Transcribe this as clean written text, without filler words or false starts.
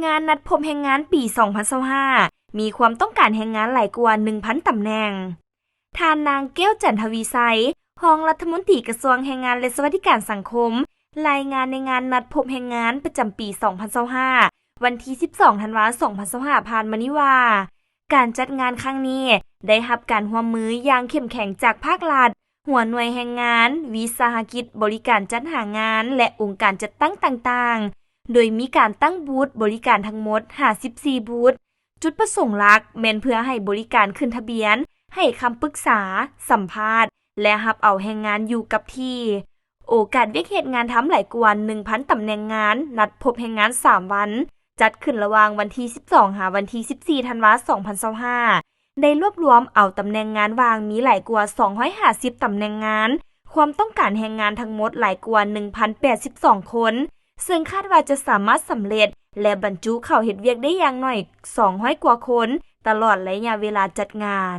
งานนัดพบแรงงานปี 2025 มีความต้องการแรงงานหลายกว่า 1,000 ตำแหน่งท่านนางแก้วจันทวีไสยรองรัฐมนตรีกระทรวงแรงงานและสวัสดิการสังคมรายงานในงานนัดพบแรงงานประจำปี 2025 วันที่ 12 ธันวาคม 2025 ผ่านมานี้ว่าการจัดงานครั้งนี้ได้รับการร่วมมืออย่างเข้มแข็งจากภาครัฐหัวหน่วยแรงงานวิสาหกิจบริการจัดหางานและองค์การจัดตั้งต่างๆโดยมีการตั้งบูธบริการทั้งหมด54บูธจุดประสงค์หลักแม่นเพื่อให้บริการขึ้นทะเบียนให้คำปรึกษาสัมภาษณ์และรับเอาแรงงานอยู่กับที่โอกาสเวียกเฮ็ดงานทำหลายกว่า 1,000 ตำแหน่งงานนัดพบแรงงาน3วันจัดขึ้นระหว่างวันที่ 12 หาวันที่ 14 ธันวาคม 2025ได้รวบรวมเอาตำแหน่งงานวางมีหลายกว่า 250 ตำแหน่งงานความต้องการแรงงานทั้งหมดหลายกว่า 1,082 คนซึ่งคาดว่าจะสามารถสำเร็จและบรรจุเข้าเฮ็ดเวียกได้อย่างน้อย200 กว่าคนตลอดระยะเวลาจัดงาน